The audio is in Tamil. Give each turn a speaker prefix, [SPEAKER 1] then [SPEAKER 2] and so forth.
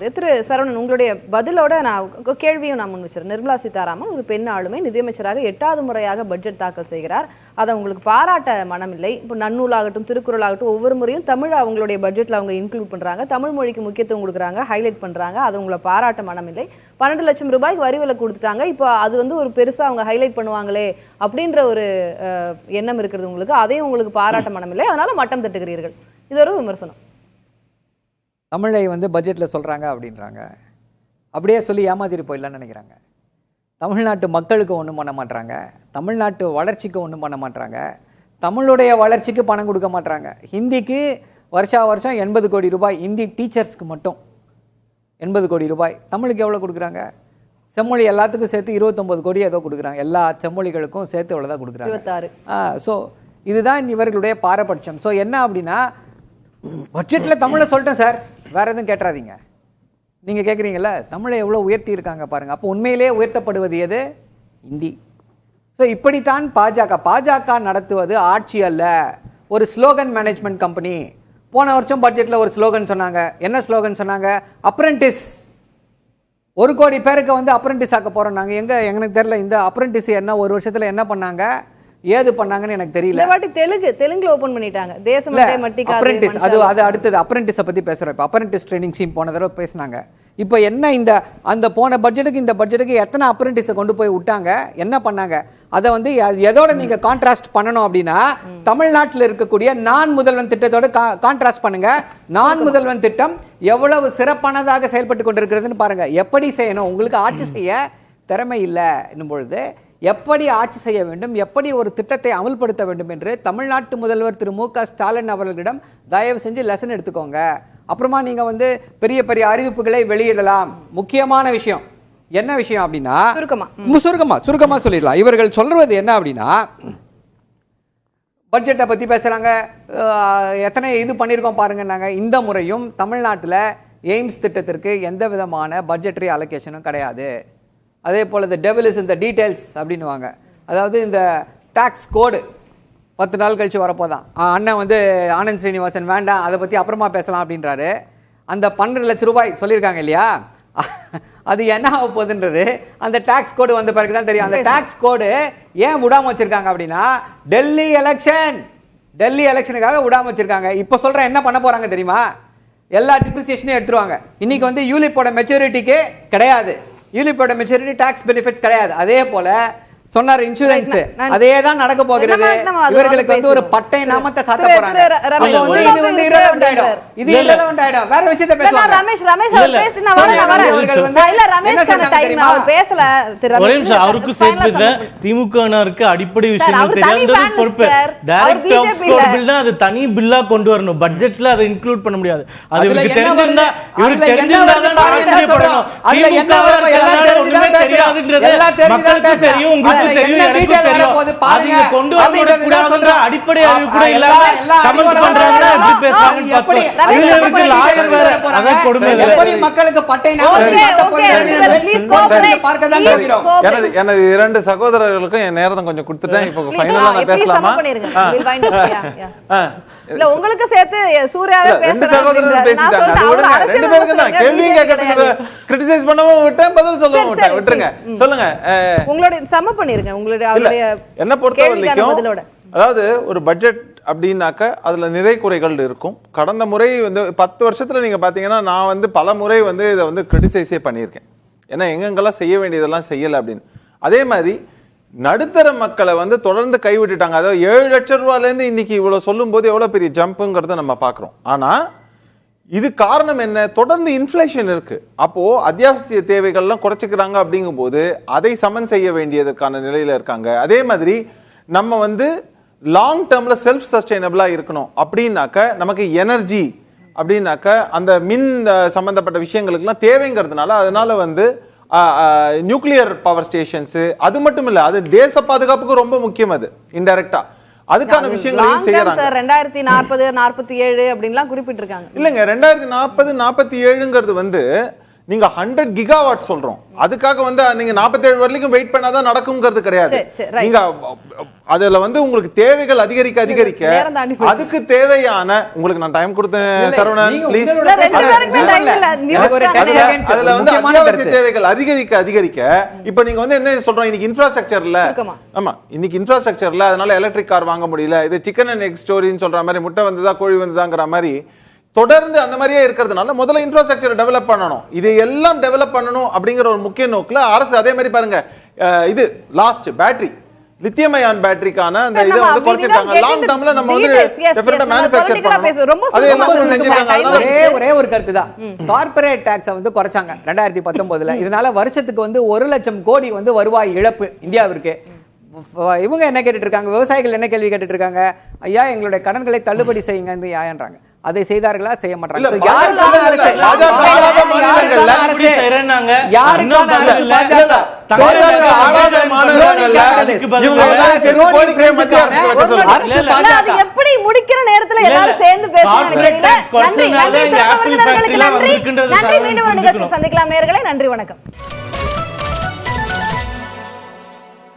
[SPEAKER 1] திரு சரவணன், உங்களுடைய பதிலோட நான் கேள்வியும் நான் முன் வச்சிருக்கேன். நிர்மலா சீதாராமன் ஒரு பெண் ஆளுமை நிதியமைச்சராக 8வது முறையாக பட்ஜெட் தாக்கல் செய்கிறார். அதை உங்களுக்கு பாராட்ட மனமில்லை. இப்போ நன்னூலாகட்டும் திருக்குறள் ஆகட்டும் ஒவ்வொரு முறையும் தமிழ் அவங்களுடைய பட்ஜெட்ல அவங்க இன்க்ளூட் பண்றாங்க, தமிழ் மொழிக்கு முக்கியத்துவம் கொடுக்குறாங்க, ஹைலைட் பண்றாங்க. அது உங்களை பாராட்ட மனமில்லை. 12 லட்சம் ரூபாய்க்கு வரி விலக்கு கொடுத்துட்டாங்க. இப்போ அது ஒரு பெருசா அவங்க ஹைலைட் பண்ணுவாங்களே அப்படின்ற ஒரு எண்ணம் இருக்கிறது உங்களுக்கு. அதையும் உங்களுக்கு பாராட்ட மனமில்லை, அதனால மட்டம் தட்டுகிறீர்கள். இது ஒரு விமர்சனம்.
[SPEAKER 2] தமிழை பட்ஜெட்டில் சொல்கிறாங்க அப்படின்றாங்க. அப்படியே சொல்லி ஏமாத்திட்டு போயிடலான்னு நினைக்கிறாங்க. தமிழ்நாட்டு மக்களுக்கு ஒன்றும் பண்ண மாட்டாங்க, தமிழ்நாட்டு வளர்ச்சிக்கு ஒன்றும் பண்ண மாட்டாங்க, தமிழுடைய வளர்ச்சிக்கு பணம் கொடுக்க மாட்டாங்க. ஹிந்திக்கு வருஷா வருஷம் 80 கோடி ரூபாய், ஹிந்தி டீச்சர்ஸ்க்கு மட்டும் 80 கோடி ரூபாய். தமிழுக்கு எவ்வளோ கொடுக்குறாங்க? செம்மொழி எல்லாத்துக்கும் சேர்த்து 29 கோடி ஏதோ கொடுக்குறாங்க. எல்லா செம்மொழிகளுக்கும் சேர்த்து எவ்வளோ தான் கொடுக்குறாங்க. ஸோ இதுதான் இவர்களுடைய பாரபட்சம். ஸோ என்ன அப்படின்னா, பட்ஜெட்டில் தமிழை சொல்லிட்டேன் சார், வேறு எதுவும் கேட்டுறாதீங்க. நீங்கள் கேட்குறீங்களா தமிழை எவ்வளோ உயர்த்தி இருக்காங்க பாருங்கள். அப்போ உண்மையிலே உயர்த்தப்படுவது எது? இந்தி. ஸோ இப்படித்தான் பாஜக நடத்துவது ஆட்சி அல்ல, ஒரு ஸ்லோகன் மேனேஜ்மெண்ட் கம்பெனி. போன வருஷம் பட்ஜெட்டில் ஒரு ஸ்லோகன் சொன்னாங்க. என்ன ஸ்லோகன் சொன்னாங்க? அப்ரெண்டிஸ். 1 கோடி பேருக்கு அப்ரெண்டிஸ் ஆக்க போகிறோம் நாங்கள். எனக்கு தெரியல இந்த அப்ரெண்டிஸ் என்ன ஒரு வருஷத்தில் என்ன பண்ணாங்க, ஏது பண்ணாங்கன்னு எனக்கு தெரியல.
[SPEAKER 1] தெலுங்குல ஓபன் பண்ணிட்டாங்க.
[SPEAKER 2] அப்ரெண்டிஸ் அது அடுத்தது அப்ரெண்டிஸை பற்றி பேசுகிறோம். இப்போ அப்ரெண்டிஸ் ட்ரைனிங் ஸ்கீம் போன தடவை பேசினாங்க. இப்போ என்ன அந்த போன பட்ஜெட்டுக்கு இந்த பட்ஜெட்டுக்கு எத்தனை அப்ரெண்டிஸை கொண்டு போய் விட்டாங்க, என்ன பண்ணாங்க? அதை எதோட நீங்கள் கான்ட்ராஸ்ட் பண்ணணும் அப்படின்னா, தமிழ்நாட்டில் இருக்கக்கூடிய நான் முதல்வன் திட்டத்தோட கான்ட்ராஸ்ட் பண்ணுங்க. நான் முதல்வன் திட்டம் எவ்வளவு சிறப்பானதாக செயல்பட்டு கொண்டிருக்கிறதுன்னு பாருங்க. எப்படி செய்யணும்? உங்களுக்கு ஆட்சி செய்ய திறமை இல்லை என்னும் பொழுது எப்படி ஆட்சி செய்ய வேண்டும், எப்படி ஒரு திட்டத்தை அமல்படுத்த வேண்டும் என்று தமிழ்நாட்டு முதல்வர் திரு மு.க. ஸ்டாலின் அவர்களிடம் தயவு செஞ்சு லெசன் எடுத்துக்கோங்க. அப்புறமா நீங்க பெரிய பெரிய அறிவிப்புகளை வெளியிடலாம். முக்கியமான விஷயம் என்ன விஷயம் அப்படின்னா, சுருக்கமா சொல்லிடலாம். இவர்கள் சொல்றது என்ன அப்படின்னா, பட்ஜெட்டை பத்தி பேசுறாங்க, எத்தனை இது பண்ணியிருக்கோம் பாருங்க. இந்த முறையும் தமிழ்நாட்டில் எய்ம்ஸ் திட்டத்திற்கு எந்த விதமான பட்ஜெட்டரி அலோகேஷனும் கிடையாது. அதே போல் இந்த டெவில் இஸ் இந்த டீட்டெயில்ஸ் அப்படின்னுவாங்க. அதாவது இந்த டாக்ஸ் கோடு 10 நாள் கழிச்சு வரப்போதான். அண்ணன் ஆனந்த் ஸ்ரீனிவாசன் வேண்டாம், அதை பற்றி அப்புறமா பேசலாம் அப்படின்றாரு. அந்த 12 லட்சம் ரூபாய் சொல்லியிருக்காங்க இல்லையா, அது என்ன ஆக போகுதுன்றது அந்த டாக்ஸ் கோடு வந்த பிறகு தான் தெரியும். அந்த டாக்ஸ் கோடு ஏன் விடாம வச்சிருக்காங்க அப்படின்னா, டெல்லி எலெக்ஷனுக்காக விடாம வச்சிருக்காங்க. இப்போ சொல்கிறேன் என்ன பண்ண போகிறாங்க தெரியுமா? எல்லா டிப்ரிசியேஷனையும் எடுத்துருவாங்க. இன்னைக்கு யூலிப்போட மெச்சூரிட்டிக்கு கிடையாது, யூலிப்போட மெச்சூரிட்டி டாக்ஸ் பெனிஃபிட்ஸ் கிடையாது. அதே போல சொன்னார் இன்சூரன்ஸ், அதே தான் நடக்க போகிறது. இவர்களுக்கு ஒரு பட்டை நாமத்தை சாத்த போறாங்க. இது இரலவென்ட் ஆயிடும். இது இரலவென்ட் ஆயிடும். வேற விஷயத்தை பேசுவாங்க.
[SPEAKER 1] ரமேஷ் அவர் பேசினா அவர்கள்
[SPEAKER 2] என்ன சொன்னாங்க தெரியுமா?
[SPEAKER 1] பேசல.
[SPEAKER 3] ஒரே நிமிஷம், அவருக்கு சேர்த்து திமுகவினருக்கு அடிப்படை விஷயங்கள் தெரியாத பொறுப்பு. டைரக்ட் டாக்ஸ் கோட் பில் தான், அது தனி பில்லா கொண்டு வரணும். பட்ஜெட்ல அதை இன்க்ளூட் பண்ண முடியாது. அது இவருக்கு தெரிஞ்சிருந்தா சொல்லணும். மக்களுக்கு தெரியும், அடிப்படை அறிவு கூட இல்லாம கமெண்ட் பண்றாங்க.
[SPEAKER 4] எனது 2 சகோதரர்களுக்கும் என் நேரம் கொஞ்சம் கொடுத்துட்டேன். இப்போ ஃபைனலா நான் பேசலாமா?
[SPEAKER 1] இல்ல உங்களுக்கு சேர்த்து சூர்யாவே பேசலாம்.
[SPEAKER 4] 2 சகோதரர்கள் பேசிட்டாங்க. அது விடுங்க. 2 பேருக்கு தான் கேள்வி கேட்கிறதுக்கு கிரிட்டிசைஸ் பண்ணவும் விட்டேன், பதில் சொல்லவும் விட்டேன். விட்டுருங்க. சொல்லுங்க.
[SPEAKER 1] உங்களுடைய சம பண்ணிருங்க. உங்களுடைய
[SPEAKER 4] என்ன பொறுத்தவரைக்கும், அதாவது ஒரு பட்ஜெட் அப்படின்னாக்க அதுல நிறை குறைகள் இருக்கும். கடந்த முறை 10 வருஷத்துல நீங்க பாத்தீங்கன்னா நான் பல முறை இதை கிரிட்டிசைஸே பண்ணியிருக்கேன். ஏன்னா எங்கெங்கெல்லாம் செய்ய வேண்டியதெல்லாம் செய்யல அப்படின்னு. அதே மாதிரி நடுத்தர மக்களை தொடர்ந்து கைவிட்டுட்டாங்க. அதாவது 7 லட்சம் ரூபாயிலேருந்து இன்னைக்கு இவ்வளவு சொல்லும் போது எவ்வளவு பெரிய ஜம்புங்கிறத நம்ம பாக்குறோம். ஆனா இது காரணம் என்ன? தொடர்ந்து இன்ஃப்ளேஷன் இருக்கு. அப்போ அத்தியாவசிய தேவைகள்லாம் குறைச்சிக்கிறாங்க. அப்படிங்கும் போது அதை சமன் செய்ய வேண்டியதற்கான நிலையில இருக்காங்க. அதே மாதிரி நம்ம லாங் டேர்ம்ல செல்ஃப் சஸ்டைனபிளா இருக்கணும் அப்படின்னாக்க நமக்கு எனர்ஜி அப்படின்னாக்க அந்த மின் சம்பந்தப்பட்ட விஷயங்களுக்குலாம் தேவைங்கிறதுனால அதனால நியூக்ளியர் பவர் ஸ்டேஷன்ஸ், அது மட்டும் இல்ல, அது தேச பாதுகாப்புக்கு ரொம்ப முக்கியம். அது இன்டைரக்டா அதுக்கான விஷயங்களையும் செய்யறாங்க.
[SPEAKER 1] 2040 47 அப்படின்லாம் குறிப்பிட்டிருக்காங்க.
[SPEAKER 4] இல்லங்க, 2040 47ங்கிறது நீங்க 100 கிகாவாட் சொல்றோம். அதுக்காக வந்து நீங்க 47 வரைக்கும் வெயிட் பண்ணாதான் நடக்கும்ங்கிறது கிடையாது. நீங்க அதுல வந்து உங்களுக்கு தேவைகள் அதிகரிக்க அதிகரிக்க அதுக்கு தேவையான உங்களுக்கு நான் டைம் கொடுத்தேன் சரவணன் ப்ளீஸ். அதுல வந்து அத்தியாவசிய தேவைகள் அதிகரிக்க அதிகரிக்க இப்ப நீங்க வந்து என்ன சொல்றோம், இன்னைக்கு இன்ஃப்ராஸ்ட்ரக்சர்ல ஆமா இன்னைக்கு இன்ஃப்ராஸ்ட்ரக்சர்ல அதனால எலக்ட்ரிக் கார் வாங்க முடியல, இது சிக்கன் அண்ட் எக் ஸ்டோரின்னு சொல்ற மாதிரி முட்டை வந்ததா கோழி வந்ததாங்கிற மாதிரி தொடர்ந்து அந்த மாதிரியே இருக்கிறதுனால முதல்ல இன்ஃப்ராஸ்ட்ரக்சர் டெவலப் பண்ணணும். இது எல்லாம் டெவலப் பண்ணணும் அப்படிங்கிற ஒரு முக்கிய நோக்கில் அரசு அதே மாதிரி பாருங்க இது லாஸ்ட் பேட்டரி லித்தியம் அயான் பேட்டரிக்கான அந்த இதை வந்து குறைச்சிருக்காங்க. லாங் டர்ம்ல நம்ம வந்து டெஃபினட்டா மேனுஃபேக்சர் பண்ணணும். அதே எல்லாம் செஞ்சிருக்காங்க.
[SPEAKER 2] ஒரே ஒரு கருத்து தான், கார்ப்பரேட் டாக்ஸை வந்து குறைச்சாங்க 2019ல. இதனால வருஷத்துக்கு வந்து 1 லட்சம் கோடி வந்து வருவாய் இழப்பு இந்தியாவிற்கு. இவங்க என்ன கேட்டுட்டு இருக்காங்க, விவசாயிகள் என்ன கேள்வி கேட்டுட்டு இருக்காங்க, ஐயா எங்களுடைய கடன்களை தள்ளுபடி செய்யுங்கன்னு யான்றாங்க. அதை செய்தார்களா செய்ய மாட்டாங்க.
[SPEAKER 1] எப்படி முடிக்கிற நேரத்துல எல்லாரும் சேர்ந்து பேசுறாங்க. நன்றி. சந்திக்கலாம் நேயர்களே, நன்றி வணக்கம்.